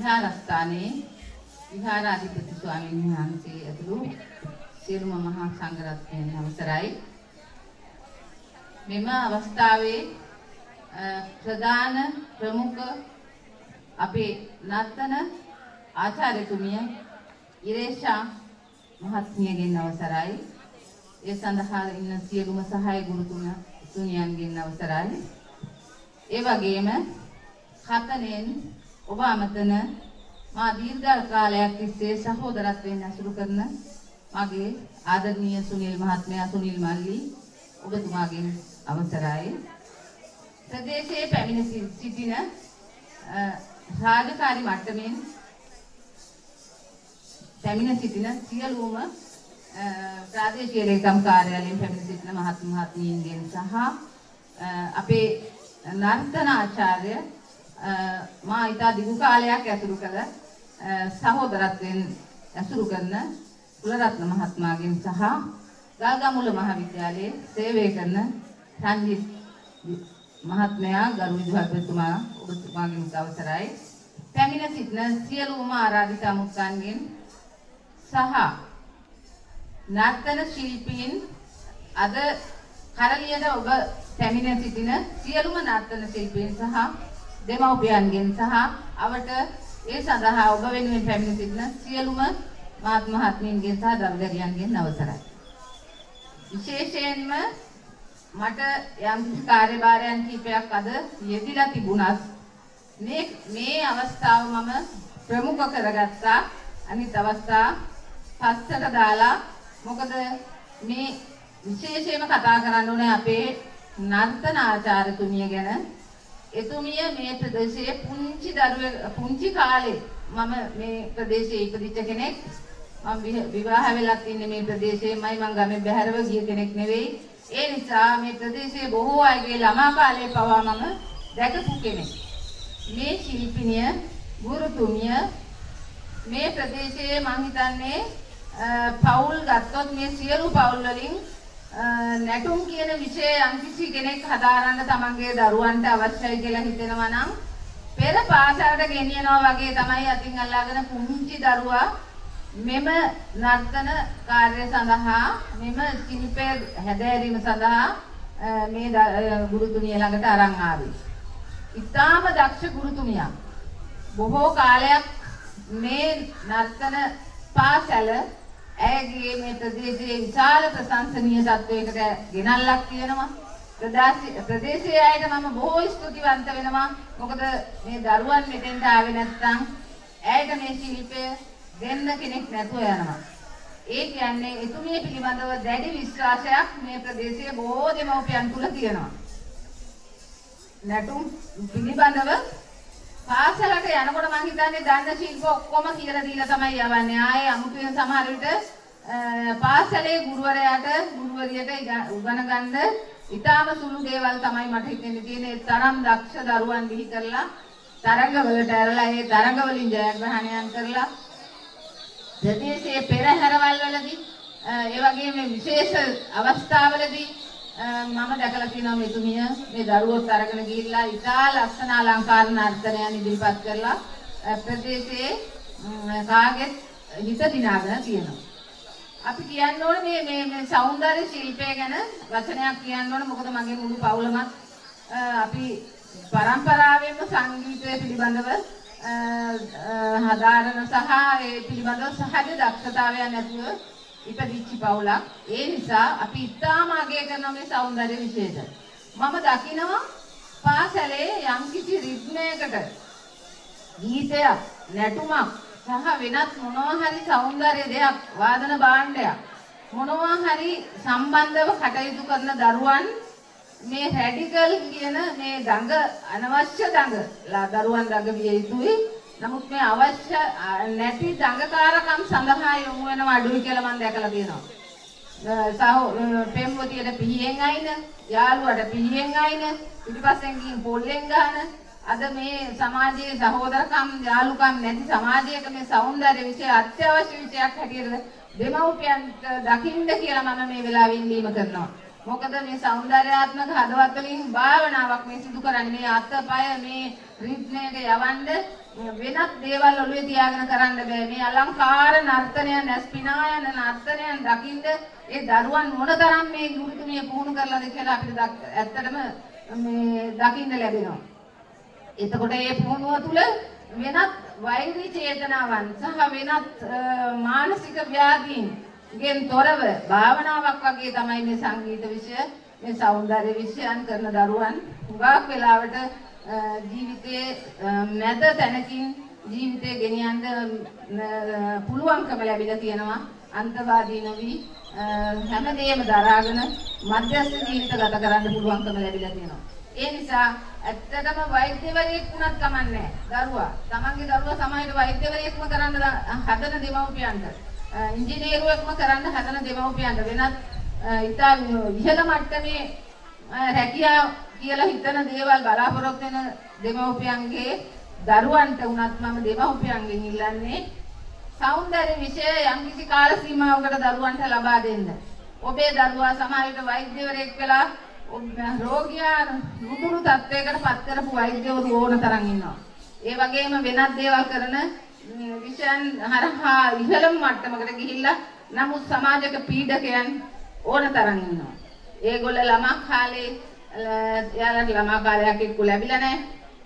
විහාරස්ථානයේ විහාරාධිපති ස්වාමීන් වහන්සේ ඇතුළු සියලුම මහා සංඝරත්නයන් අවසරයි. මෙම අවස්ථාවේ ප්‍රධාන ප්‍රමුඛ අපේ නර්තන ආචාර්යතුමිය ඉරේෂා මහත්මියගෙන් අවසරයි. ඒ සඳහා ඉන්න සියලුම සහාය ගුරුතුමියන්ගෙන් අවසරයි. ඒ වගේම කතනෙන් ඔබ අමතන මා දීර්ඝ කාලයක් තිස්සේ සහෝදරත්වයෙන් ඇසුරු කරන මගේ ආදරණීය සුනිල් මහත්මයා සුනිල් මල්ලි ඔබතුමාගෙන් අවසරයි. ප්‍රදේශයේ පැමිණ සිටින රාජකාරී මට්ටමින් පැමිණ සිටින සියලුම ප්‍රාදේශීය ලේකම් කාර්යාලයෙන් පැමිණ සිටින මහත්මීන්ගෙන් සහ අපේ නර්තන ආචාර්ය මා ඉතා දිගු කාලයක් ඇසුරු කළ සහෝදරත්වයෙන් ඇසුරු කරන කුලරත්න මහත්මයාගෙන් සහ ගල්ගමුල මහාවිද්‍යාලයේ සේවය කරන රංජිත් මහත්මයා ගරු විදුහල්පතිතුමා ඔබතුමාගෙන් අවසරයි. පැමිණ සිටින සියලුම ආරාධිත අමුත්තන්ගෙන් සහ නර්තන ශිල්පීන් අද කරලියට ඔබ පැමිණ සිටින සියලුම නර්තන ශිල්පීන් සහ දෙමව්පියන්ගෙන් සහ අවට ඒ සඳහා ඔබ වෙනුවෙන් පැමිණ සිටින සියලුම මහත්මීන්ගෙන් සහ දරුදරියන්ගෙන් අවසරයි. විශේෂයෙන්ම මට යම් කාර්යභාරයන් කිහිපයක් අද යෙදිලා තිබුණත් මේ අවස්ථාව මම ප්‍රමුඛ කරගත්තා. අනිත් අවස්ථා පස්සට දාලා මොකද මේ විශේෂයෙන්ම කතා කරන්න ඕනේ අපේ නර්තන ආචාර්යතුමිය ගැන. එතුමිය මේ ප්‍රදේශයේ පුංචි කාලේ මම මේ ප්‍රදේශයේ ඉපදිච්ච කෙනෙක්. මම විවාහ වෙලත් ඉන්නේ මේ ප්‍රදේශයේමයි. මම ගමේ බැහැරව ගිය කෙනෙක් නෙවෙයි. ඒ නිසා මේ ප්‍රදේශයේ බොහෝ අයගේ ළමා කාලේ පවා මම දැකපු කෙනෙක්. මේ ශිල්පිනිය ගුරුතුමිය මේ ප්‍රදේශයේ මම හිතන්නේ පවුල් ගත්තොත් මේ සියලු පවුල් වලින් නැටුම් කියන විෂය යම්කිසි කෙනෙක් හදාරන්න තමන්ගේ දරුවන්ට අවශ්‍යයි කියලා හිතෙනවා නම් පෙර පාසලට ගෙනියනවා වගේ තමයි අතින් අල්ලාගෙන පුංචි දරුවා මෙම නර්තන කාර්ය සඳහා මෙම ශිල්පය හැදෑරීම සඳහා මේ ගුරුතුමිය ළඟට අරන් ආවේ. ඉතාම දක්ෂ ගුරුතුමියක්. බොහෝ කාලයක් මේ නර්තන පාසල ඇයගේ මේ ප්‍රදේශයේ විශාල ප්‍රශංසනීය තත්වයකට ගෙනල්ලක් තියෙනවා. ප්‍රදේශයේ අයට මම බොහෝ ස්තුතිවන්ත වෙනවා. මොකද මේ දරුවන් මෙතෙන්ට ආවේ නැත්නම් ඇයට මේ ශිල්පය දෙන්න කෙනෙක් නැතුව යනවා. ඒ කියන්නේ එතුමිය පිළිබඳව දැඩි විශ්වාසයක් මේ ප්‍රදේශයේ බොහෝ දෙමව්පියන් තුල තියෙනවා. නැටුම් පිළිබඳව පාසලට යනකොට මම හිතන්නේ දන්න ශිල්ප ඔක්කොම කියලා දීලා තමයි යවන්නේ. ආයේ අමුතුවෙන් සමහර විට පාසලේ ගුරුවරයාට ගුරුවරියට උගන ගන්න ඊටාම සුළු දේවල් තමයි මට හිතෙන්නේ තියෙන්නේ. තරම් දක්ෂ දරුවන් බිහි කරලා තරඟවලට ඇරලා ඒ තරඟ වලින් ජයග්‍රහණයන් කරලා ප්‍රදේශයේ පෙරහැරවල් වලදී ඒ වගේම විශේෂ අවස්ථාවලදී මම දැකලා තියෙනවා මෙතුමිය මේ දරුවෝත් අරගෙන ගිහිල්ලා ඉතා ලස්සන අලංකාර නර්තනයන් ඉදිරිපත් කරලා ප්‍රදේශයේ කාගෙත් හිත දිනාගෙන තියෙනවා. අපි කියන්න ඕනේ මේ සෞන්දර්ය ශිල්පය ගැන වචනයක් කියන්න ඕනේ. මොකද මගේ මුළු පවුලමත් අපි පරම්පරාවෙන්ම සංගීතය පිළිබඳව හදාරන සහ ඒ පිළිබඳව සහජ දක්ෂතාවයන් නැතුව ඉපදිච්ච පවුලක්. ඒ නිසා අපි ඉතාම අගය කරන මේ සෞන්දර්ය විශේෂය. මම දකිනවා පාසලේ යම්කිසි රිද්මයකට ගීතයක් නැටුමක් සහ වෙනත් මොනවා හරි සෞන්දර්ය දෙයක් වාදන භාණ්ඩයක් මොනවා හරි සම්බන්ධව කටයුතු කරන දරුවන් මේ රැඩිකල් කියන මේ දඟ අනවශ්‍ය දරුවන් දඟ විය යුතුයි. නමුත් මේ අවශ්‍ය නැති දඟකාරකම් සඳහා යොමු වෙනව අඩුයි කියලා මම දැකලා තියෙනවා. පෙම්වතියට පිහියෙන් අයින, යාළුවට පිහියෙන් අයින, පිටිපස්සෙන් ගිහින් පොල්ලෙන් ගහන අද මේ සමාජයේ සහෝදරකම් යාළුකම් නැති සමාජයක මේ සෞන්දර්ය විෂය අත්‍යවශ්‍ය විෂයක් හැටියට දෙමව්පියන්ට දකින්න කියලා මම මේ වෙලාවෙ ඉල්ලීම කරනවා. මොකද මේ සෞන්දර්යාත්මක හදවත් වලින් භාවනාවක් මේ සිදු කරන්නේ මේ අත්පය මේ රිද්මයට යවන්න වෙනත් දේවල් ඔළුවේ තියාගෙන කරන්න බෑ. මේ අලංකාර නර්තනයන් ඇස්පිනා යන නර්තනයන් දකින්න ඒ දරුවන් මොනතරම් මේ ගුරුතුමිය පුහුණු කරලාද කියලා අපිට ඇත්තටම මේ දකින්න ලැබෙනවා. එතකොට මේ පුහුණුව තුළ වෙනත් වෛරී චේතනාවන් සහ වෙනත් මානසික ව්‍යාධීන් ගෙන් තොරව භාවනාවක් වගේ තමයි මේ සංගීත විෂය මේ සෞන්දර්ය විෂයන් කරන දරුවන් හුඟක් වෙලාවට ජීවිතයේ නැද තැනකින් ජීවිතය ගෙනියන්න පුළුවන්කම ලැබිලා තියෙනවා අන්තවාදී නොවි හැමදේම දරාගෙන මධ්‍යස්ථ ජීවිත ගත කරන්න පුළුවන්කම ලැබිලා තියෙනවා. ඒ නිසා ඇත්තටම වෛද්‍යවරයෙක් වුණත් කමන්නේ දරුවා තමන්ගේ දරුවා සමාජයට වෛද්‍යවරයෙක්ම කරන්න හදන දෙමව්පියන්ට ඉංජිනේරුවෙක්ම කරන්න හදන දෙමව්පියන්ට වෙනත් ඉතා ඉහළ මට්ටමේ රැකියාව කියලා හිතන දේවල් බලාපොරොත්තු වෙන දෙමව්පියන්ගේ දරුවන්ට උනත් මම දෙමව්පියන්ගෙන් ඉල්ලන්නේ සෞන්දර්ය විෂය යම්කිසි කාල සීමාවකට දරුවන්ට ලබා දෙන්න. ඔබේ දරුවා සමාජයට වෛද්‍යවරයෙක් වෙලා රෝගියා නුදුරු තත්වයකට පත් කරපු වෛද්‍යවරු ඕන තරම් ඉන්නවා. ඒ වගේම වෙනත් දේවල් කරන විෂයන් හරහා ඉහළම මට්ටමකට ගිහිල්ලා නමුත් සමාජයක පීඩකයන් ඕන තරම් ඉන්නවා. ඒගොල්ල ළමා කාලේ එයාලට ළමා කාලයක් එක්ක ලැබිලා නැහැ.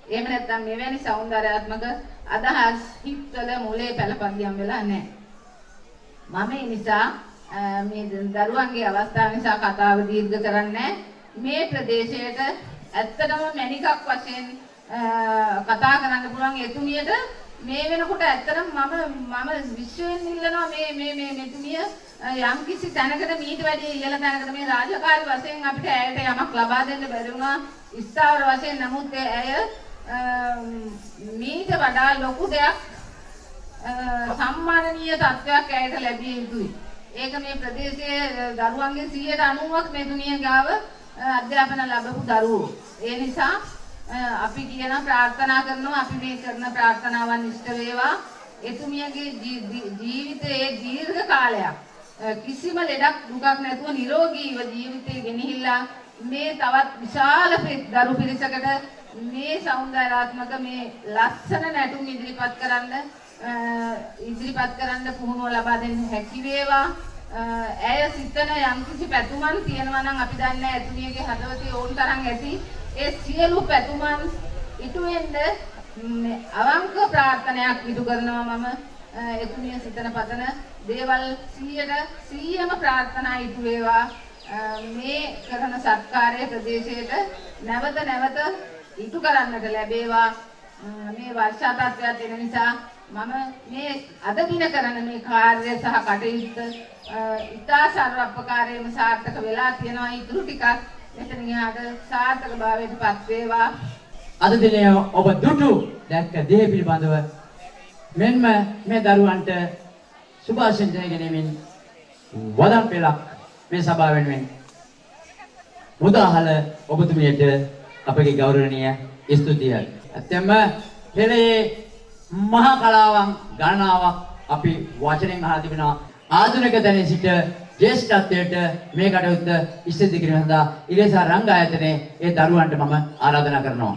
එහෙම නැත්නම් මෙවැනි సౌందర్యාත්මක අදහස් හිතවල මුලේ පළපදියම් වෙලා නැහැ. මම ඒ නිසා මේ දරුවන්ගේ අවස්ථාව නිසා කතාව දීර්ඝ කරන්නේ මේ ප්‍රදේශයට ඇත්තටම මණිකක් වශයෙන් කතා කරන්න පුළුවන් එතුමියට මේ වෙනකොට ඇත්තටම මම විශ්වයෙන් ඉල්ලනවා මේ මෙතුමිය යම්කිසි තැනකට මීට වැඩි ඉහළ තැනකට මේ රාජකාරී වශයෙන් අපිට ඇයට යමක් ලබා දෙන්න බැරි වුණා ස්ථාවර වශයෙන්. නමුත් ඇය මීට වඩා ලොකු දෙයක් සම්මානනීය තත්ත්වයක් ඇයට ලැබිය යුතුයි. ඒක මේ ප්‍රදේශයේ දරුවන්ගේ 90%ක් මේ දුනිය ගාව අධ්‍යාපන ලැබපු දරුවෝ. ඒ නිසා අපි කියන ප්‍රාර්ථනා කරනවා අපි මේ කරන ප්‍රාර්ථනාවන් ඉෂ්ට වේවා. එතුමියගේ ජීවිතයේ දීර්ඝ කාලයක් කිසිම ලෙඩක් දුකක් නැතුව නිරෝගීව ජීවිතේ ගෙනහිල්ලා මේ තවත් විශාල දරු පිරිසකට මේ సౌందర్యාත්මක මේ ලස්සන නැටුම් ඉදිරිපත් කරන්න පුහුණුව ලබා දෙන්න හැකි වේවා. ඇය සිතන යම්කිසි පැතුමන් තියෙනවා නම් අපි දන්නේ එතුමියගේ හදවතේ ඕන තරම් ඇති. ඒ සියලු පැතුමන් ඉටු වෙන්න අවංක ප්‍රාර්ථනාවක් ඉටු කරනවා මම. එතුමිය සිතන පතන දේවල් 100%ම ප්‍රාර්ථනා ඉටු වේවා. මේ කරන සත්කාරයේ ප්‍රදේශයට නැවත ඉටු කරන්නට ලැබේවා. මේ වර්ෂා තත්ත්වයක් වෙන නිසා මම මේ අද දින කරන මේ කාර්ය සහ කටයුත්ත ඉතා සර්වපකාරයෙන්ම සාර්ථක වෙලා තියෙනවා. ඊටු ටිකක් මෙතන ගියාට සාර්ථක භාවයට පත් වේවා. අද දිනේ ඔබ දුටු දැක්ක දේ පිළිබඳව මෙන්ම මේ දරුවන්ට සුභාශිංසනය ගෙනෙමින් වදන් පෙළක් මේ සභාව වෙනුවෙන් මුදාහල ඔබතුමියට අපගේ ගෞරවනීය ස්තුතිය. ඇත්තම පෙළේ මහා කලාවන් ගණනාවක් අපි වචනෙන් අහලා තිබෙනවා. ආධුනික තැනේ සිට ජේෂ්ඨත්වයට මේ කටයුත්ත ඉස්සෙල්ලා කිරීම සඳහා ඉලේසා රංග ආයතනයේ ඒ දරුවන්ට මම ආරාධනා කරනවා.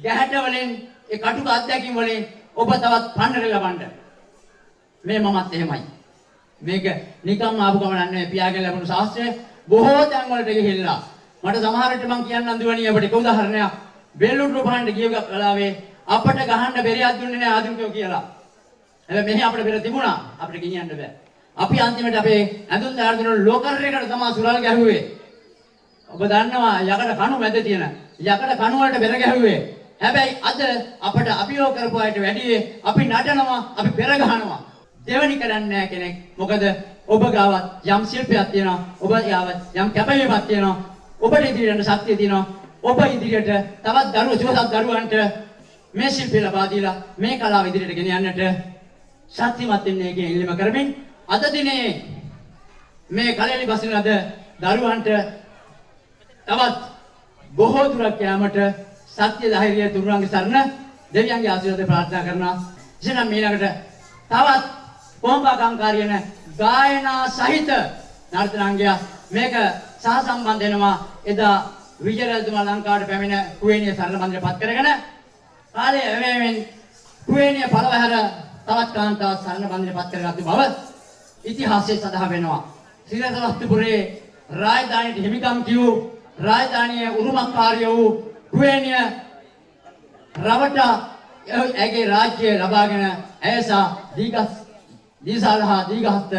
ගැහැට වලින් ඒ කටුක අත්දැකීම් වලින් ඔබ තවත් පන්නර ලබන්න. මේ මමත් එහෙමයි. මේක නිකම්ම ආපු ගමනක් නෙවෙයි පියාගෙන ලැබුණු ශාස්ත්‍රය බොහෝ තැන් වලට ගිහිල්ලා මට සමහර විට මම කියන්නම් දුවණිය අපිට එක උදාහරණයක් බෙල්ලුණු පාන්න ගිය වෙලාවේ අපට ගහන්න බෙරියක් දුන්නේ නැහැ ආධුනිකයෝ කියලා. හැබැයි මෙහි අපිට බෙර තිබුණා අපිට ගෙනියන්න බෑ. අපි අන්තිමට අපේ ඇඳුම් දාගෙන ලෝකර් එකට තමයි සුරල් ගැහුවේ. ඔබ දන්නවා යකඩ කණු මැද තියෙන යකඩ කණු වලට බෙර ගැහුවේ. හැබැයි අද අපට අභියෝග කරපු අයට වැඩි අපි නටනවා අපි බෙර ගහනවා. දෙවනි කරන්නේ නැහැ කෙනෙක්. මොකද ඔබ ගාවත් යම් ශිල්පයක් තියෙනවා. ඔබ ගාවත් යම් කැපවීමක් තියෙනවා. ඔබට ඉදිරියට ශක්තිය තියෙනවා. ඔබ ඉදිරියට තවත් සුවසත් දරුවන්ට මේ ශිල්පය ලබා දීලා මේ කලාව ඉදිරියට ගෙන යන්නට ශක්තිමත් වෙන්නේ කියන ඉල්ලීම කරමින් අද දිනේ මේ කලෙලි බසින ලද දරුවන්ට තවත් බොහෝ දුරක් යාමට සත්‍ය ධෛර්යය තුරුවන්ගේ සරණ දෙවියන්ගේ ආශිර්වාද ප්‍රාර්ථනා කරනවා. එසේනම් ඊළඟට තවත් කොම්බාකාංකාරියන ගායනා සහිත නර්තනාංගය මේක සහසම්බන්ධ වෙනවා එදා විජයරතුමා ලංකාවට පැමිණ කුවේණිය සරණ මන්දිරය පත් කරගෙන කාලය වෙනුවෙන් කුවේණිය පළවහැර තවත් කාන්තාව සරණ මන්දිරය පත් කරගත්තු බව ඉතිහාසයේ සඳහන් වෙනවා. සිරසවස්තුපුරේ රාජධානියට හිමිකම් කියූ රාජධානියේ උරුමකාරී වූ කුවේණිය රවටා ඇගේ රාජ්‍යය ලබාගෙන ඇයසා දීසාලහා දීගහස්ත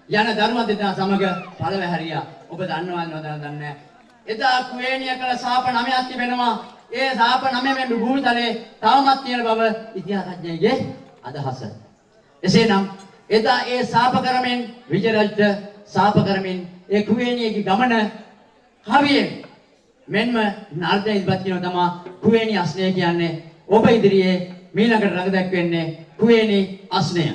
යන දරුවන් දෙදෙනා සමග පළවැහැරියා. ඔබ දන්නවද දන්නේ එදා කුවේණිය කළ ශාප 9ක් තිබෙනවා. ඒ ශාප 9 මෙන් භූතලේ තවමත් තියෙන බව ඉතිහාසඥයෙකුගේ අදහස. එසේනම් එදා ඒ ශාප කරමින් විජයරජුට ශාප කරමින් ඒ කුවේණියගේ ගමන කවියෙන් මෙන්ම නර්තන ඉදපත් කියනවා තමයි කුවේණී අස්නය කියන්නේ. ඔබ ඉදිරියේ මීළඟට රඟ දැක්වෙන්නේ Kuveni අස්නය.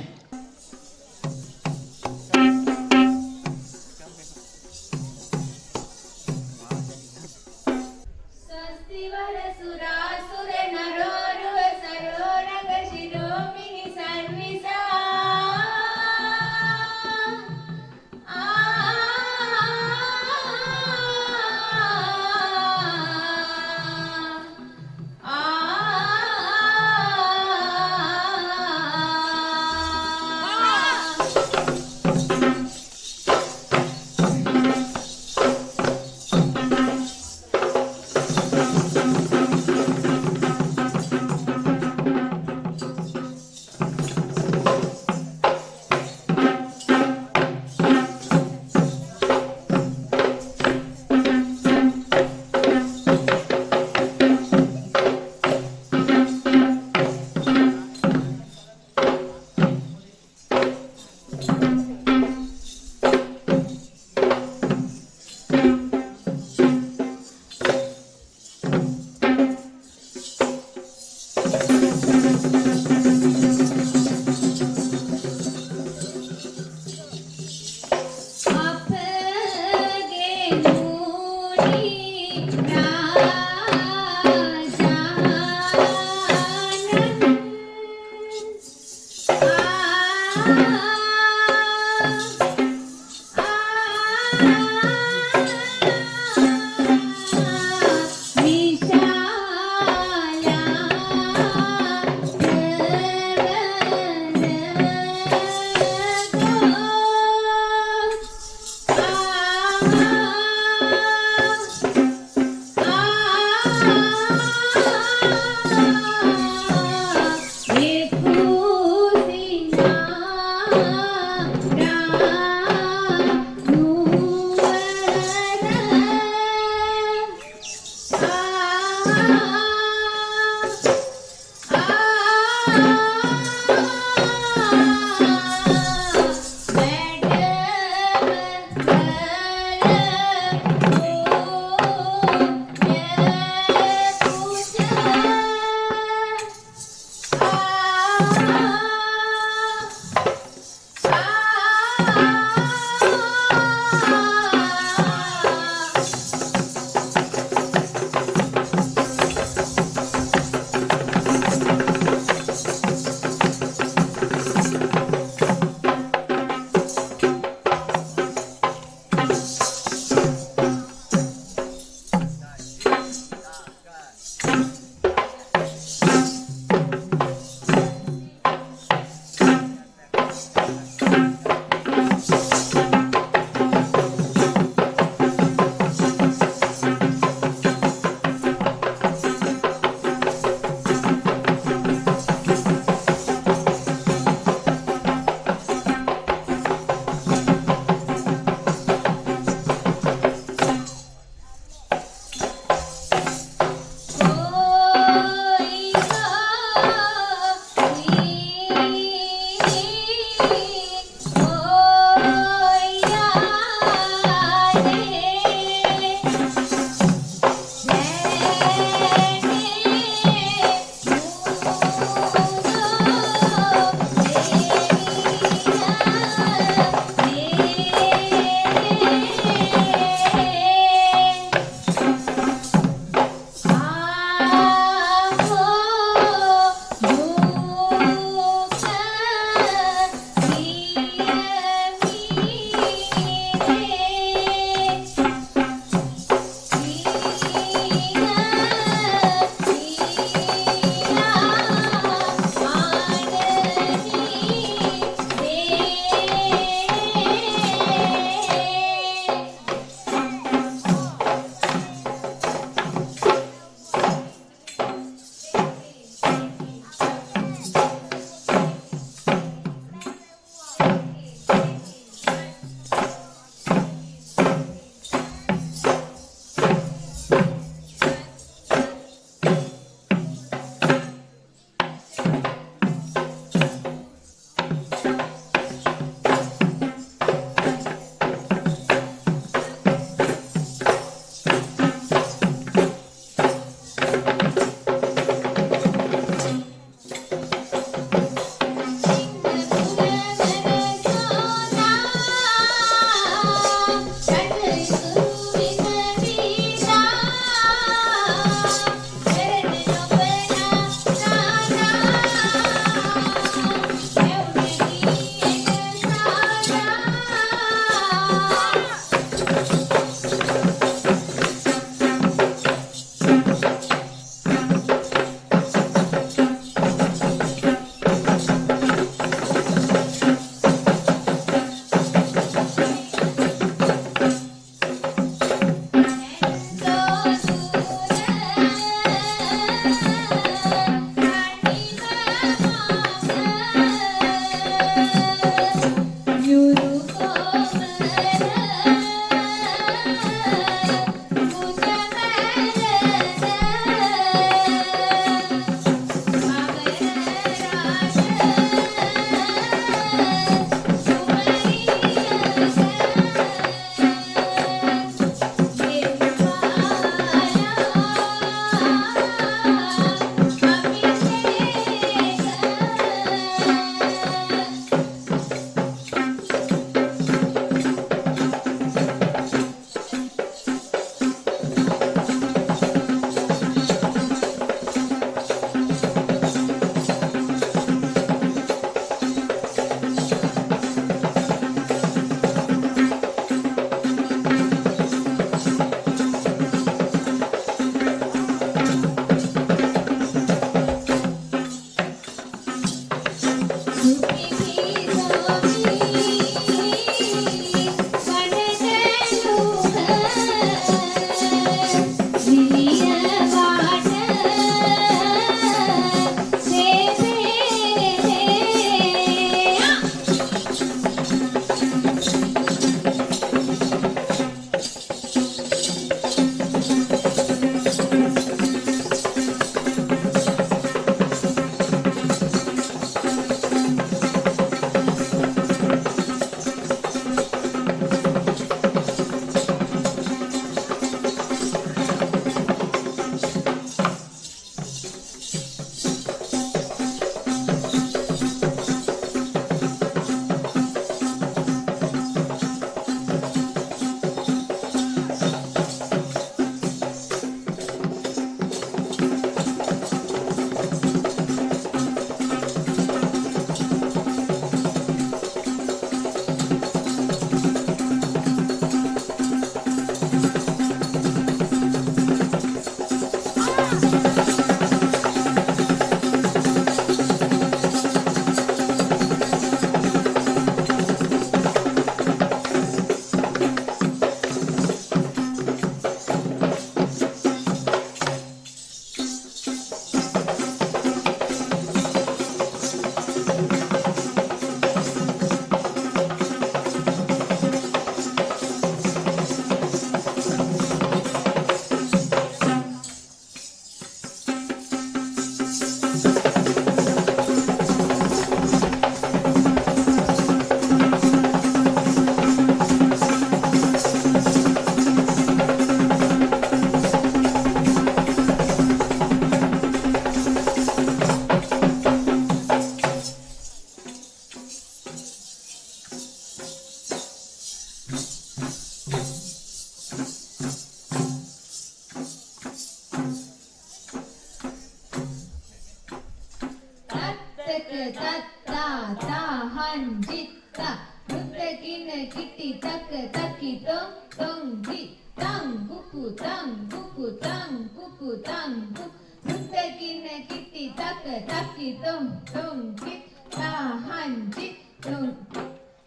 tahan jitta Ruttakin kitti tak taki tong tong ji tang kuku tang kuku tang kuku tang Ruttakin kitti tak taki tong tong ji tahan jit tong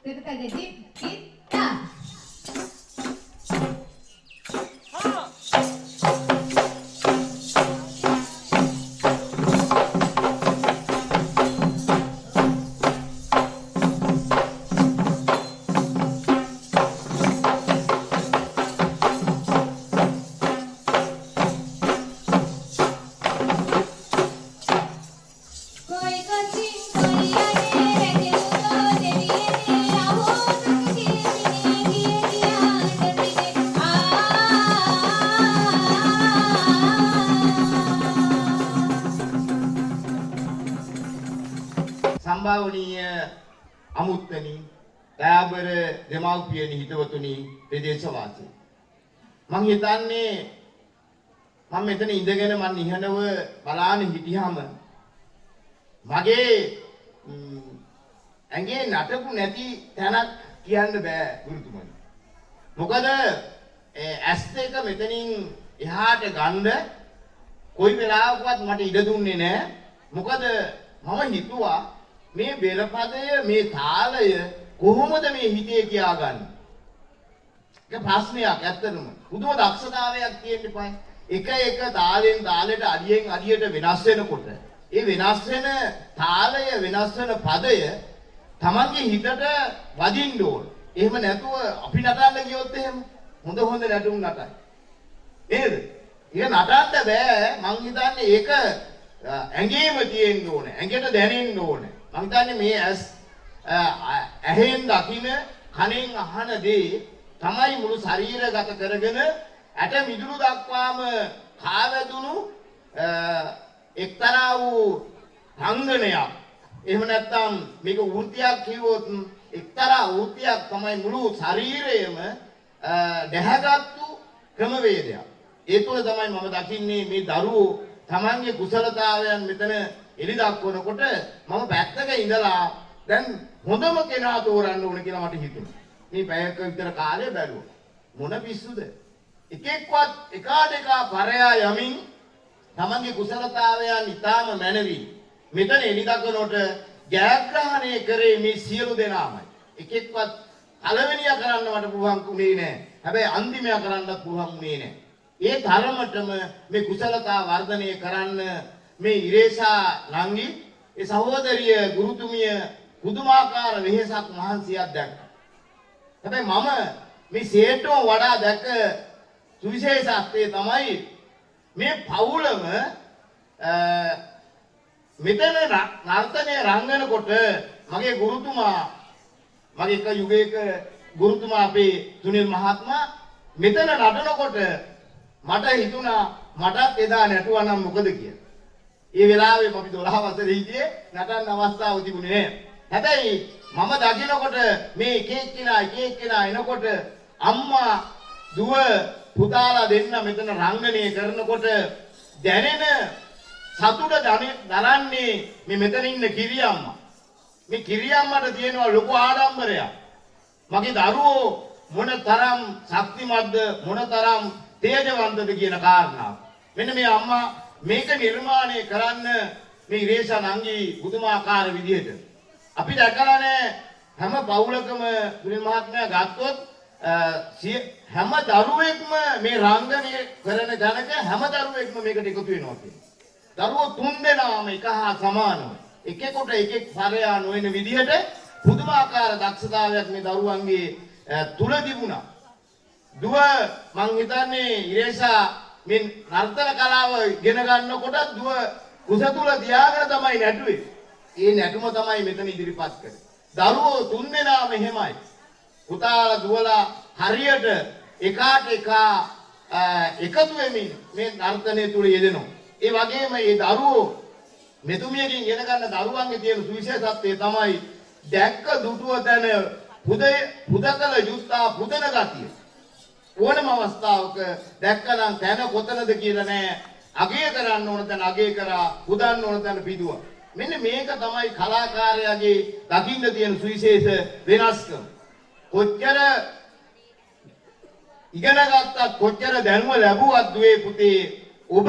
tertaga jit kita සම්භාවනීය අමුත්තනි දයාබර දෙමව්පියනි හිතවතුනි ප්‍රදේශවාසී මං හිතන්නේ මම මෙතන ඉඳගෙන මං නිහඬව බලාන හිටියාම මගේ ඇඟේ නටපු නැති තැනක් කියන්න බෑ ගුරුතුමනි මොකද ඇස් දෙක මෙතනින් එහාට ගන්න කොයි වෙලාවකවත් මට ඉඩ දුන්නේ නැහැ මොකද මම හිතුවා මේ බෙරපදය මේ තාලය කොහොමද මේ හිතේ කියාගන්නේ? ඒක ප්‍රශ්නයක් ඇත්තටම. පුදුම දක්ෂතාවයක් තියෙන්න එපායි. එක තාලෙන් තාලෙට අඩියෙන් අඩියට වෙනස් වෙනකොට ඒ වෙනස් වෙන තාලය වෙනස් වෙන පදය Tamange හිතට වදින්න ඕන. එහෙම නැතුව අපි නටන්න ගියොත් එහෙම හොඳ නැටුම් නටයි. නේද? ඒක නටන්න බෑ. මං හිතන්නේ ඒක ඇඟේම තියෙන්න ඕනේ. ඇඟට දැනෙන්න ඕනේ. මං හිතන්නේ මේ ඇහෙන් දකින කනෙන් අහන දේ තමයි මුළු ශරීරගත කරගෙන ඇට මිදුළු දක්වාම කාවැදුණු එක්තරා වූ රංගනයක්. එහෙම නැත්නම් මේක වෘත්තියක් කිව්වොත් එක්තරා වෘත්තියක් තමයි මුළු ශරීරයම දැහැගත්තු ක්‍රමවේදයක්. ඒ තුළ තමයි මම දකින්නේ මේ දරුවෝ තමන්ගේ කුසලතාවයන් මෙතන එලි දක්වනකොට මම පැත්තක ඉඳලා දැන් හොඳම කෙනා තෝරන්න ඕන කියලා මට හිතුණා. මේ පැයක විතර කාලය බැලුවා. මොන පිස්සුද? එකෙක්වත් එකාට එකා පරයා යමින් තමන්ගේ කුසලතාවයන් ඊටාම මැනවි. මෙතන එලි දක්වනකොට ජයග්‍රහණය කරේ මේ සියලු දෙනාමයි. එකෙක්වත් පළවෙනියා කරන්න මට පුළුවන්ුනේ නැහැ. හැබැයි අන්තිමයා කරන්නත් පුළුවන්ුනේ නැහැ. ඒ තරමටම මේ කුසලතා වර්ධනය කරන්න මේ ඉරේෂා නංගි ඒ සහෝදරිය ගුරුතුමිය පුදුමාකාර වෙහෙසක් මහන්සියක් දැක්කා. හැබැයි මම මේ සේටෝ වඩා දැක්ක සුවිශේෂත්වය තමයි මේ පවුලම මෙතන නර්තනය රංගනකොට මගේ ගුරුතුමා මගේ එක යුගයක ගුරුතුමා අපේ සුනිල් මහත්මයා මෙතන නටනකොට මට හිතුණා මටත් එදා නැටුවා නම් මොකද කියලා. ඒ වෙලාවේ අපි 12 වසරේ හිටියේ නටන්න අවස්ථාව තිබුණේ නැහැ. හැබැයි මම දකිනකොට මේ එක එක්කෙනා එනකොට අම්මා දුව පුතාලා දෙන්න මෙතන රංගනය කරනකොට දැනෙන සතුට දරන්නේ මේ මෙතන ඉන්න කිරියම්මා. මේ කිරියම්මට තියෙනවා ලොකු ආඩම්බරයක්. මගේ දරුවෝ මොනතරම් ශක්තිමත්ද මොනතරම් තේජවන්තද කියන කාරණාව. මෙන්න මේ අම්මා මේක නිර්මාණය කරන්න මේ ඉරේෂා නංගි පුදුමාකාර විදිහට අපි දැකලා නැහැ හැම පවුලකම සුනිල් මහත්මයා ගත්තොත් හැම දරුවෙක්ම මේ රංගනය කරන ජනක හැම දරුවෙක්ම මේකට එකතු වෙනවා කියන්නේ. දරුවෝ තුන් දෙනාම එක හා සමානව එකෙකුට එකෙක් පරයා නොවන විදිහට පුදුමාකාර දක්ෂතාවයක් මේ දරුවන්ගේ තුල තිබුණා. දුව මං හිතන්නේ ඉරේෂා මේ නර්තන කලාව ඉගෙන ගන්නකොට දුව කුස තුල තියාගෙන තමයි නැටුවේ. ඒ නැටුම තමයි මෙතන ඉදිරිපත් කරේ. දරුවෝ තුන් දෙනාම එහෙමයි. පුතාලා දුවලා හරියට එකාට එකා එකතු වෙමින් මේ නර්තනය තුල යෙදෙනවා. ඒ වගේම මේ දරුවෝ මෙතුමියකින් ඉගෙන ගන්න දරුවන්ගේ තියෙන සුවිශේෂත්වය තමයි දැක්ක දුටුව තැන පුදකල යුත්තා පුදන ගතිය. ඕනම අවස්ථාවක දැක්කනම් තැන කොතනද කියලා නෑ. අගය කරන්න ඕන තැන අගය කරා, පුදන්න ඕන තැන පිදුවා. මෙන්න මේක තමයි කලාකාරයාගේ දකින්න තියෙන සුවිශේෂ වෙනස්කම. කොච්චර ඉගෙන ගත්තත් කොච්චර දැනුම ලැබුවත් දුවේ පුතේ ඔබ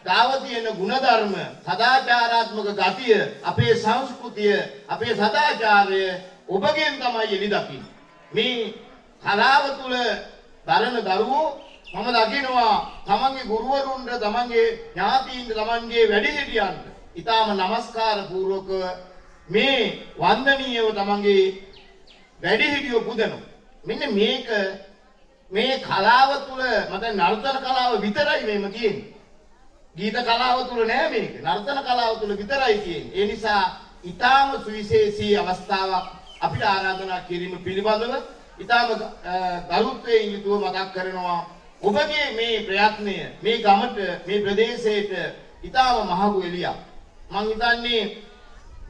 ගාව තියෙන ಗುಣධර්ම සදාචාරාත්මක ගතිය අපේ සංස්කෘතිය අපේ සදාචාරය ඔබගෙන් තමයි එළි දකින්නේ. මේ කලාව තුල දරන දරුවෝ මම දකිනවා තමන්ගේ ගුරුවරුන්ට තමන්ගේ ඥාතීන්ට තමන්ගේ වැඩිහිටියන්ට ඊටාම নমස්කාර පූර්වක මේ වන්දනීයව තමන්ගේ වැඩිහිටියෝ පුදනවා. මෙන්න මේක මේ කලාව තුල මත නර්තන කලාව විතරයි මේම තියෙන්නේ. ගීත කලාව තුල නෑ මේක. නර්තන කලාව තුල විතරයි තියෙන්නේ. ඒ නිසා ඊටාම සුවිශේෂී අවස්ථාවක් අපිට ආරාධනා කිරීම පිළිබඳව ඊටාම ගරුත්වයෙන් යුතුව මතක් කරනවා. ඔබගේ මේ ප්‍රයත්නය මේ ගමට මේ ප්‍රදේශයට ඊටාම මහඟු එළියක්. මම හිතන්නේ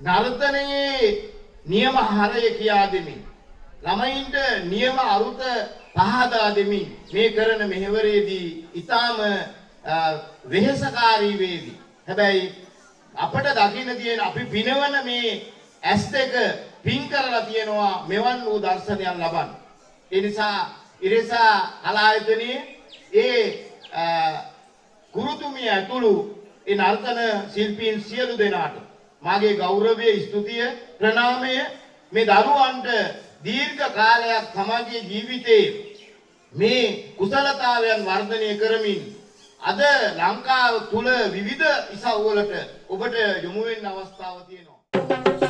නර්තනයේ නියම හරය කියා දෙමින් ළමයින්ට නියම අරුත පහදා දෙමින් මේ කරන මෙහෙවරේදී ඊටාම වෙහෙසකාරී වේවි. හැබැයි අපට දකින්න තියෙන අපි පිනවන මේ ඇස් දෙක පින් කරලා තියෙනවා මෙවන් වූ දර්ශනයක් ලබන්න. ඒ නිසා ඉරසා කලායතනයේ ඒ ගුරුතුමිය ඇතුළු ඒ නර්තන ශිල්පීන් සියලු දෙනාට මාගේ ගෞරවය ස්තුතිය ප්‍රණාමය මේ දරුවන්ට දීර්ඝ කාලයක් තමගේ ජීවිතේ මේ කුසලතාවයන් වර්ධනය කරමින් අද ලංකාව තුල විවිධ ඉසව්වලට ඔබට යොමු වෙන්න අවස්ථාව තියෙනවා. Thank you.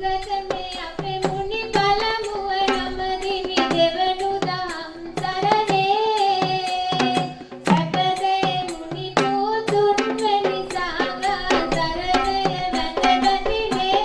උගත මේ අපේ මුනි බලමුව නම දිවි දෙවනු දහම් සරණේ සැපදේ මුනි පුතුන් වෙනි සාගා සරණය වැඳවතිනේ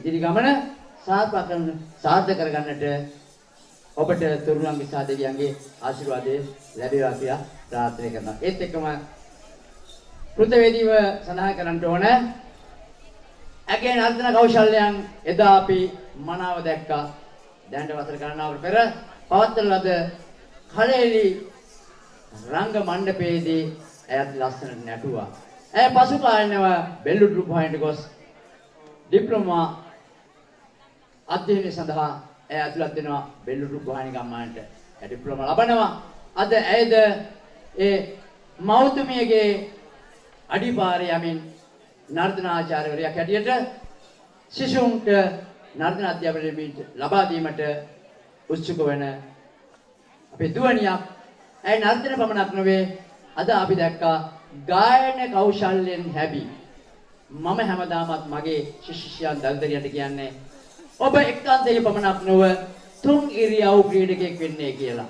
ඉදිරි ගමන සාර්ථක කරගන්නට ඔබට තුරුණන්ගේ සහ දෙවියන්ගේ ආශිර්වාදය ලැබේවා කියලා ප්‍රාර්ථනා කරනවා. ඒත් එක්කම කෘතවේදීව සඳහන් කරන්න ඕන ඇගේ නර්තන කෞශල්‍යයන් එදා අපි මනාව දැක්කා. දැනට වසර ගණනාවකට පෙර පවත්වන ලද කලෙලි රංග මණ්ඩපයේදී ඇයත් ලස්සනට නැටුවා. ඇය පසු කාලීනව බෙල්ලුඩු රූපවාහිනියට ගොස් ඩිප්ලෝමා අධ්‍යයනය සඳහා ඇය ඇතුළත් වෙනවා බෙල්ලුඩු රූපවාහිනී ගම්මානට. ඇය ඩිප්ලෝමා ලබනවා. අද ඇයද ඒ මෞතුමියගේ අඩිපාරේ යමින් නර්තන ආචාර්යවරයෙක් හැටියට ශිෂ්‍යුන්ට නර්තන අධ්‍යාපනය ලබා දීමට උත්සුක වෙන අපේ දුවණියක්. ඇයි නර්තන පමණක් නොවේ අද අපි දැක්කා ගායන කෞශල්‍යයෙන් හැබි. මම හැමදාමත් මගේ ශිෂ්‍යයන් දල්දරියට කියන්නේ ඔබ එක්කාන්තයේ පමණක් නොව තුන් ඉරියව් ක්‍රීඩකයෙක් වෙන්නේ කියලා.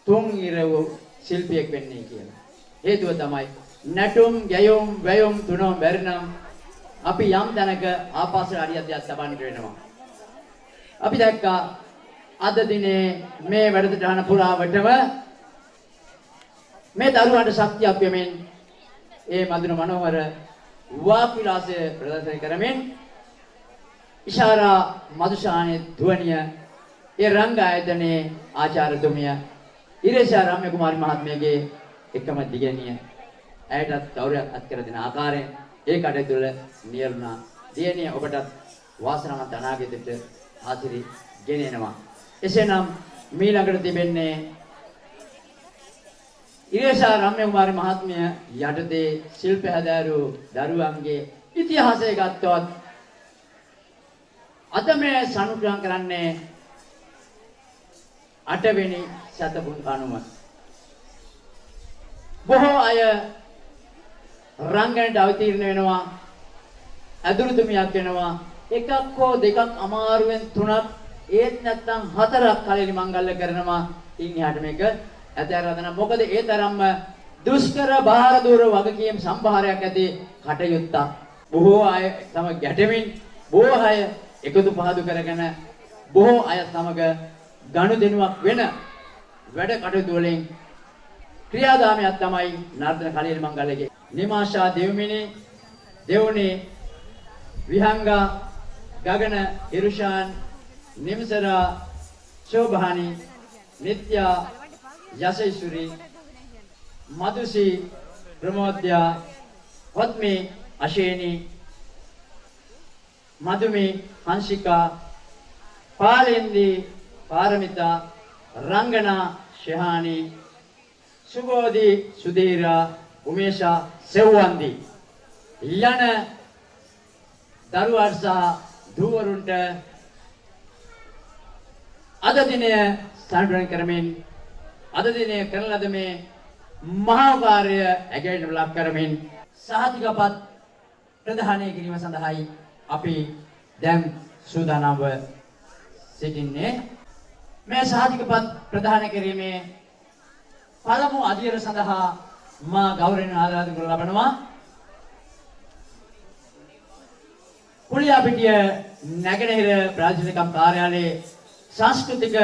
තුන් ඉරියව් ශිල්පියෙක් වෙන්නේ කියලා. හේතුව තමයි නැටුම් ගැයුම් වැයුම් තුනම බැරිනම් අපි යම් තැනක ආපස්සට අරියද්දයක් තබන්න වෙනවා. අපි දැක්කා අද දිනේ මේ වැඩසටහන පුරාවටම මේ දරුවන්ට ශක්තියක් වෙමින් ඒ මధుර මනෝහර වාක් විලාසය ප්‍රදර්ශනය කරමින් ඉෂාරා මදුෂානේ ධුවනිය ඒ රංග ආයතනයේ ආචාර්යතුමිය ඉරේෂා රාම්‍ය කුමාරි මහත්මියගේ එකම දිගණිය ඇයටත් ගෞරවයක් අත් කර දෙන ආකාරයෙන් ඒ කටයුතු වල නියලුණා. දියණිය ඔබටත් වාසනාවන්ත අනාගතයට ආශිර්වාද ගෙනෙනවා. එසේනම් මීළඟට තිබෙන්නේ ඉරේෂා රාම්‍ය කුමාරි මහත්මිය යටතේ ශිල්ප හැදෑරු දරුවන්ගේ ඉතිහාසය ගත්තොත් අද මේ සනුග්‍රහණ කරන්නේ 8 වෙනි සතපුන් කණුව. බොහෝ අය රංගනට අවතීර්ණ වෙනවා, අදුරුතුමියක් වෙනවා. එකක් හෝ දෙකක් අමාරුවෙන් තුනක් ඒත් නැත්නම් හතරක් කලෙලි මංගල්‍ය කරනවා. ඉන් එහාට මේක ඇතැරදන මොකද ඒ තරම්ම දුෂ්කර බාහිර දూరు වගකීම් සම්භාරයක් ඇති කටයුත්තක්. බොහෝ අය තම ගැටෙමින් බොහෝ අය එකතු පහදු කරගෙන බොහෝ අය සමග ගනුදෙනුවක් වෙන වැඩ කටයුතු වලින් ක්‍රියාදාමයක් තමයි නර්තන කලෙලි මංගල්‍යගේ. නිමාෂා දෙව්මිනි, දෙවුනේ විහංගා, ගගන ඉරුෂාන්, නිමසරා, शोभानी, नित्या, यशस्वी, मधुसी, प्रमोद्या, पद्मी, अशेनी, मधुमी, हंसिका, पालिंदी, पारमिता, रंगना, शेहानी, सुबोधी, सुधीरा, उमेशा, सेवंदी යන දරුවන් සහ දුවරුන්ට අද දිනය සම්පූර්ණ කරමින් අද දිනය කරන ලද මේ මහා කාර්ය ඇගයන ලක් කරමින් සහතිකපත් ප්‍රදානය කිරීම සඳහායි අපි දැන් සූදානම්ව සිටින්නේ. මේ සහතිකපත් ප්‍රදාන කිරීමේ පළමු අධ්‍යයන සඳහා මා ගෞරවයෙන් ආරාධනා කරන ලබනවා කුලියාපිටිය නැගෙනහිර ප්‍රාදේශීය කාර්යාලයේ සංස්කෘතික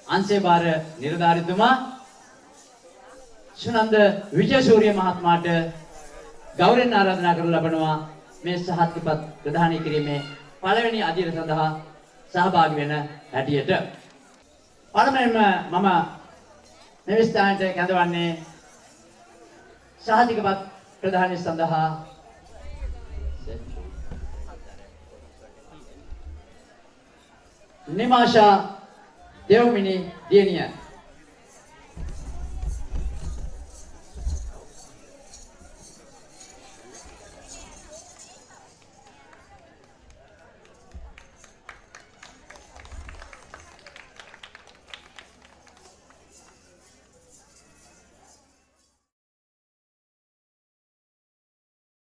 අංශේ භාර නිලධාරීතුමා සුනන්ද විජයසූරිය මහත්මයාට ගෞරවයෙන් ආරාධනා කරන ලබනවා මේ සහතිකපත් ප්‍රදානය කිරීමේ පළවෙනි අධ්‍යයන සඳහා සහභාගී වෙන හැටියට. පළමුවෙන්ම මම මේ ස්ථානයට කැඳවන්නේ සහතිකපත් ප්‍රදානය සඳහා निमाशा देवमिनी दियनिया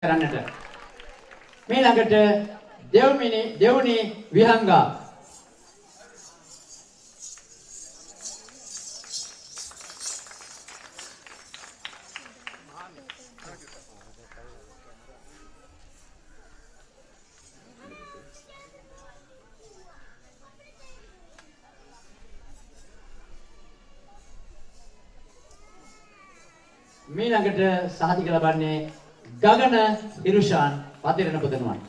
කරන්නට මේ ළඟට දෙවුනි විහංගා මීළඟට සහතික ලබන්නේ ගගන හිරුෂාන් පතිරණ පුදනුවන්.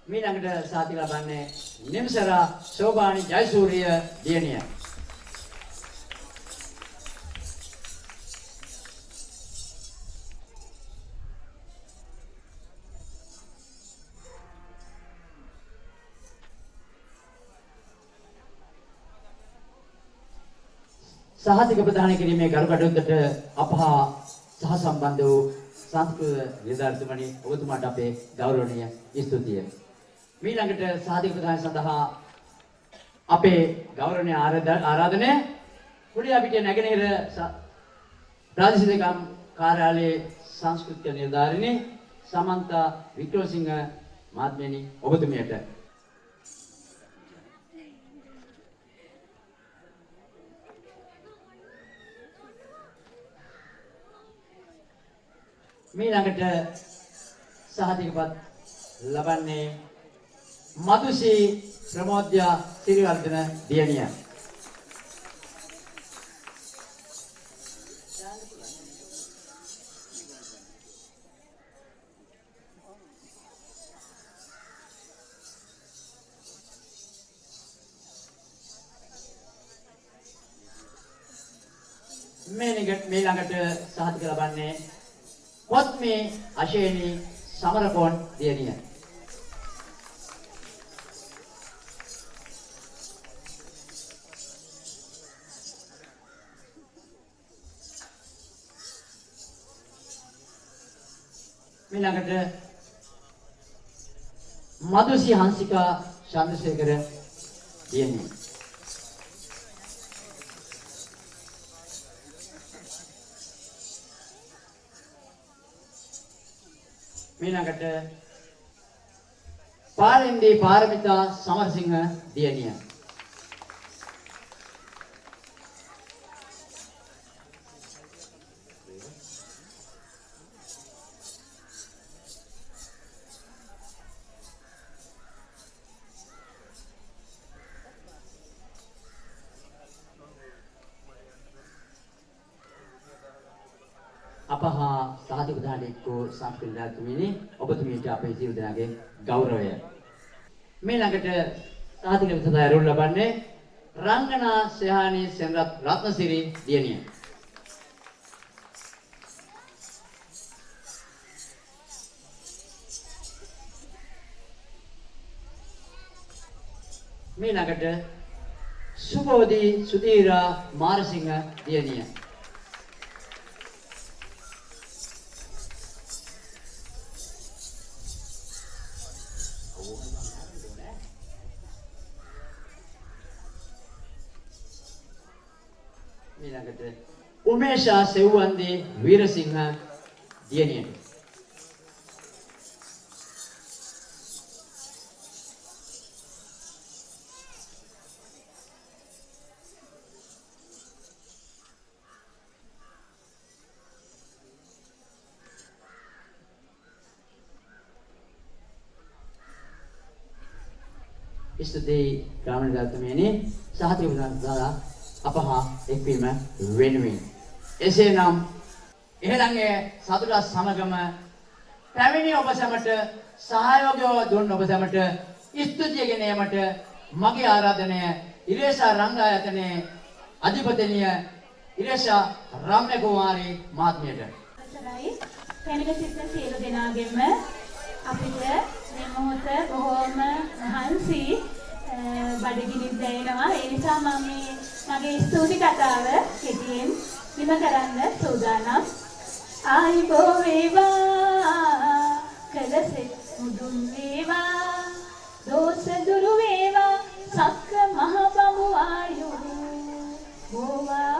මීළඟට සහතික ලබන්නේ නිම්සරා ශෝභානි ජයසූරිය දියණිය. සහතික ප්‍රදාන කිරීමේ කරු කටයුත්තට අප හා සහසම්බන්ධ වූ සංස්කෘත නිලධාරීතුමනි ඔබතුමාට අපේ ගෞරවනීය ස්තුතිය. මීළඟට සහතික ප්‍රදාන සඳහා අපේ ගෞරවනීය ආරාධනය කුඩියාපිටිය නැගෙනහිර ප්‍රාදේශීය කාර්යාලයේ සංස්කෘතික නිලධාරිනී සමන්තා වික්‍රමසිංහ මහත්මියනි ඔබතුමියට මීළඟට සහතිකපත් ලබන්නේ මදුසී ප්‍රමෝද්‍යා සිරිවර්ධන දියණිය. මීළඟට සහතික ලබන්නේ කොත්මේ අශේනී සමරකෝන් දියණිය. මීළඟට මදුසි හංසිකා චන්ද්‍රසේකර දියණිය. මීළඟට පාරෙන්දී පාරමිතා සමරසිංහ දියණිය. අප හා සහතික ප්‍රදාන එක්කෝ සංස්කෘතික නිලධාරීතුමියනි ඔබතුමියට අපේ සියලු දෙනාගේ ගෞරවය. මීළඟට සහතික විසඳා ඇරුම් ලබන්නේ රංගනා සෙහානි සෙන්රත් රත්නසිරි දියණිය. මීළඟට සුබෝධි සුදීරා මාරසිංහ දියණිය. මීළඟට උමේෂා සෙව්වන්දී වීරසිංහ දියණිය. ස්තුතියි ග්‍රාමීණ දායකතුමියනි සහතික ප්‍රදාන අප හා එක්වීම වෙනුවෙන්. එසේනම් එහෙළඟේ සතුට සමගම පැමිණි ඔබ සැමට සහයෝගය දුන් ඔබ සැමට ස්තුතිය ගෙනීමට මගේ ආරාධනය ඉරේෂා රංගායතනයේ අධිපතිනිය ඉරේෂා රම්‍ය කුමාරී මහත්මියට. අවසරයි පැමිණ සිටින සියලු දෙනාගෙන්ම අපිට මේ මොහොත බොහෝම මහන්සි බඩගිනි දැනෙනවා. ඒ නිසා මම මගේ ස්තුති කතාව කෙටියෙන් නිම කරන්න සූදානම්. ආයිබෝ වේවා කලසෙත් මුදුන් වේවා දෝෂ දුරු වේවා සක්ක මහ බඹු ආයු බෝවා.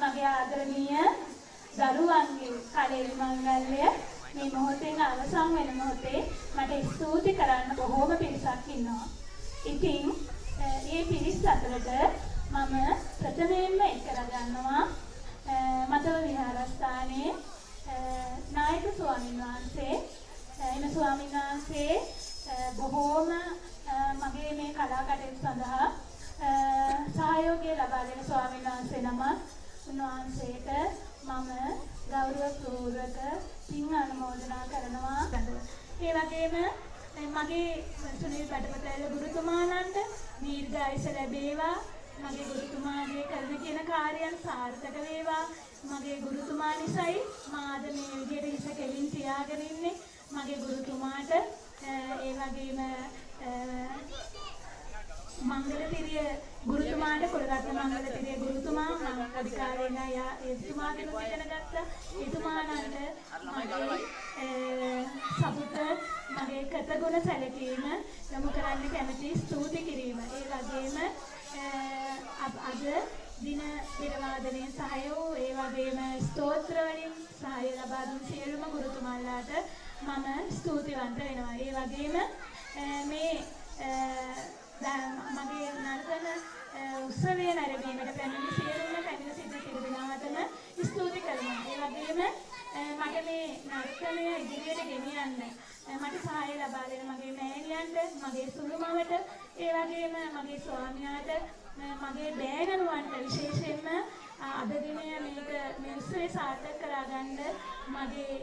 මගේ ආදරණීය දරුවන්ගේ කලෙල් මංගල්‍ය මේ මොහොතේ අවසන් වෙන මොහොතේ මට ස්තුති කරන්න බොහෝම පිරිසක් ඉන්නවා. ඉතින් ඒ පිරිස් අතරට මම ප්‍රථමයෙන්ම එක් කරගන්නවා මතව විහාරස්ථානයේ නායක ස්වාමීන් වහන්සේ. එම ස්වාමීන් වහන්සේ බොහෝම මගේ මේ කලා කටයුතු සඳහා සහයෝගය ලබා දෙන ස්වාමීන් වහන්සේ නම. උන්වහන්සේට මම ගෞරවපූර්වක පින් අනුමෝදනා කරනවා. ඒ වගේම මගේ සුනිල් පටපතල ගුරුතුමාණන්ට දීර්ඝායුෂ ලැබේවා. මගේ ගුරුතුමාගේ කරන කියන කාර්යයන් සාර්ථක වේවා. මගේ ගුරුතුමා නිසායි මාද මේ විදිහට හිස කෙලින් තියාගෙන ඉන්නේ. මගේ ගුරුතුමාට ඒ වගේම මංගලතිරිය ගුරුතුමාට කුලරත්න මංගලතිරිය ගුරුතුමා මම අධිකාරයෙන් එතුමාගෙන් ඉගෙන ගත්තා. එතුමාණන්ට මගේ සතුට මගේ කතගුණ සැලකීම යොමු කරන්න කැමති ස්තුති කිරීම. ඒ වගේම අද දින පෙරවාදනයේ සහයෝ ඒ වගේම ස්තෝත්‍ර වලින් සහාය ලබා දුන් සියලුම ගුරුතුමන්ලාට මම ස්තුතිවන්ත වෙනවා. ඒ වගේම මේ මගේ නර්තන උත්සවයේ නැරඹීමට පැමිණි සියලුම පැමිණ සිටින සියලු දෙනාටම ස්තුති කරනවා. ඒ වගේම මට මේ නර්තනය ඉදිරියට ගෙනියන්න මට සහාය ලබා දෙන මගේ මෑණියන්ට, මගේ සුළුමවට, ඒ වගේම මගේ ස්වාමියාට, මගේ බෑණනුවන්ට විශේෂයෙන්ම අද දිනේ මේ උත්සවය සාර්ථක කරගන්න මගේ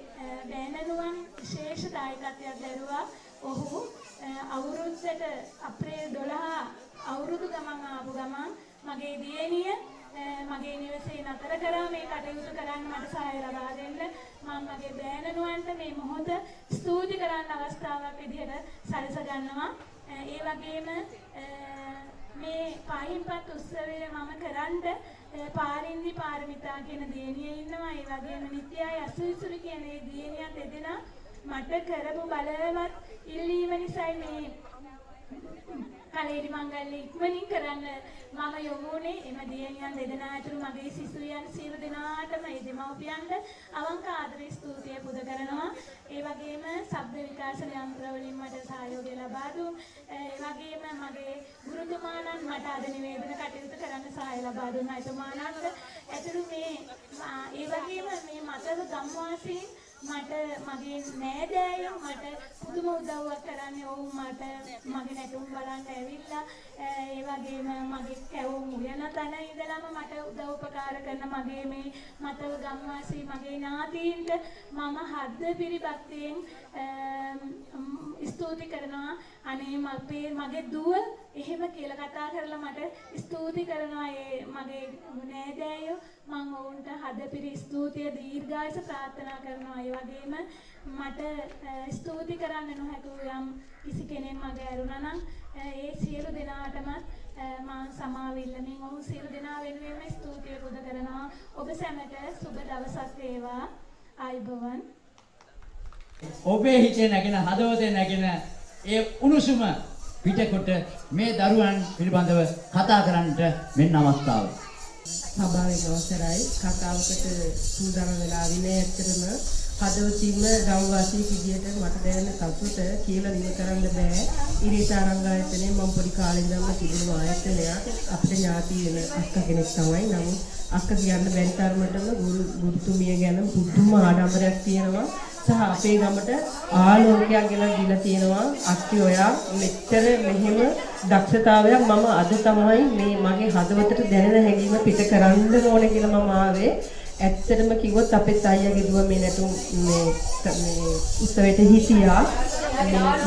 බෑණනුවන් විශේෂ දායකත්වයක් දරුවා. ඔහු අවුරුද්දට අප්‍රේල් 12 අවුරුදු ගමන් ආපු ගමන් මගේ දියණිය මගේ නිවසේ නතර කරා මේ කටයුතු කරන්න මට සහාය ලබා දෙන්න. මම මගේ බෑණනුවන්ට මේ මොහොත ස්තුති කරන්න අවස්ථාවක් විදිහට සැලසගන්නවා. ඒ වගේම මේ පාහින්පත් උත්සවය මම කරන්න පාරින්දි පාරමිතා කියන දියණිය ඉන්නවා. ඒ වගේම නිත්‍යයි අසුවිසුරු කියන ඒ දියණියන් දෙදෙනා මට කරපු බලවත් ඉල්ලීම නිසායි මේ කලේරි මංගල්‍ය ඉක්මනින් කරන්න මම යොමු වුණේ. එම දියණියන් දෙදෙනා ඇතුළු මගේ සිසුයන් සියලු දෙනාටම ඒ දෙමව්පියන්ට අවංක ආදරේ ස්තුතිය පුද කරනවා. ඒ වගේම ශබ්ද විකාශන යන්ත්‍ර වලින් මට සහයෝගය ලබා දුන් ඒ වගේම මගේ ගුරුතුමාණන් මට අද නිවේදන කටයුතු කරන්න සහාය ලබා දුන්නා. එතුමාණන්ට ඇතුළු මේ ඒ වගේම මේ මතක ගම්වාසීන් මට මගේ නෑදෑයෝ මට පුදුම උදව්වක් කරන්නේ. ඔවුන් මට මගේ නැටුම් බලන්න ඇවිල්ලා ඒ වගේම මගේ කැවුම් උයන තැන ඉඳලම මට උදව් උපකාර කරන මගේ මේ මතක ගම්වාසී මගේ ඥාතීන්ට මම හද්ද පිරිබක්තියෙන් ස්තුති කරනවා. අනේ මගේ දුව එහෙම කියලා කතා කරලා මට ස්තුති කරනවා. ඒ මගේ නෑදෑයෝ මම ඔවුන්ට හදපිරි ස්තුතිය දීර්ඝායුෂ ප්‍රාර්ථනා කරනවා. ඒ වගේම මට ස්තුති කරන්න නොහැකුව යම් කිසි කෙනෙක් මගේ ඇරුණා නම් ඒ සියලු දෙනාටම මම සමාව ඉල්ලමින් ඔවුන් සියලු දෙනා වෙනුවෙන්ම ස්තුතිය පුද කරනවා. ඔබ සැමට සුබ දවසක් වේවා. ආයුබෝවන්. ඔබේ හිතේ නැගෙන හදවතේ නැගෙන ඒ උණුසුම පිටකොට මේ දරුවන් පිළිබඳව කතා කරන්නට මෙන්න අවස්ථාව. සභාවේ අවසරයි කතාවකට සූදානම් වෙලා ඉන්නේ. ඇත්තටම හදවතින්ම ගම්වාසී විදියට මට දැනෙන සතුට කියලා නිම කරන්න බෑ. ඉරිසා රංගායතනයේ මම පොඩි කාලේ ඉඳන්ම තිබුණු ආයතනයක් අපිට ඥාති වෙන අක්කා කෙනෙක් තමයි. නමුත් අක්කා කියන්න බැරි තරමටම ගුරුතුමිය ගැන පුදුම ආඩම්බරයක් තියෙනවා. සහ අපේ ගමට ආලෝකයක් ගෙනත් දීලා තියෙනවා. අක්කේ ඔයා මෙච්චර මෙහෙම දක්ෂතාවයක් මම අද තමයි මේ මගේ හදවතට දැනෙන හැඟීම පිට කරන්න ඕනේ කියලා මම ආවේ. ඇත්තටම කිව්වොත් අපේ අයියාගේ දුව මේ නැතුම් මේ උත්සවයට හිටියා.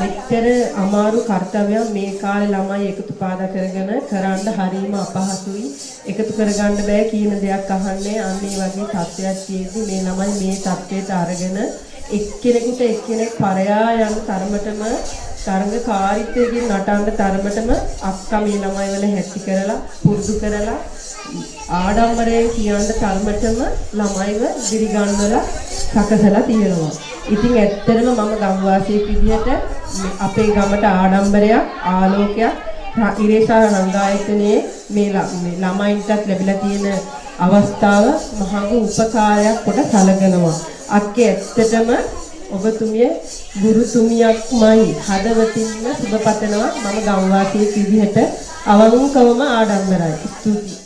මෙච්චර අමාරු කර්තව්‍යයක් මේ කාලේ ළමයි එකතු පාදා කරගෙන කරන්න හරීම අපහසුයි. එකතු කරගන්න බෑ කියන දෙයක් අහන්නේ. අන්න ඒ වගේ තත්ත්වයක් තියෙද්දි මේ ළමයි මේ තත්ත්වයට අරගෙන එක්කෙනෙකුට එක්කෙනෙක් පරයා යන තරමටම තරඟකාරීත්වයෙන් නටන්න තරමටම අක්කා මේ ළමයි වල හැටි කරලා පුරුදු කරලා ආඩම්බරයෙන් කියන තරමටම ළමයිව දිරිගන්වලා සකසලා තියෙනවා. ඉතින් ඇත්තටම මම ගම්වාසියෙක් විදිහට අපේ ගමට ආඩම්බරයක් ආලෝකයක් ඉරේසා රංගායතනයේ මේ ළමයින්ටත් ලැබිලා තියෙන අවස්ථාව මහඟු උපකාරයක් කොට සැලකනවා. අක්කේ ඇත්තටම ඔබතුමිය ගුරුතුමියක්මයි. හදවතින්ම සුබ පතනවා. මම ගම්වාසියෙක් විදිහට අවංකවම ආඩම්බරයි. ස්තුතියි.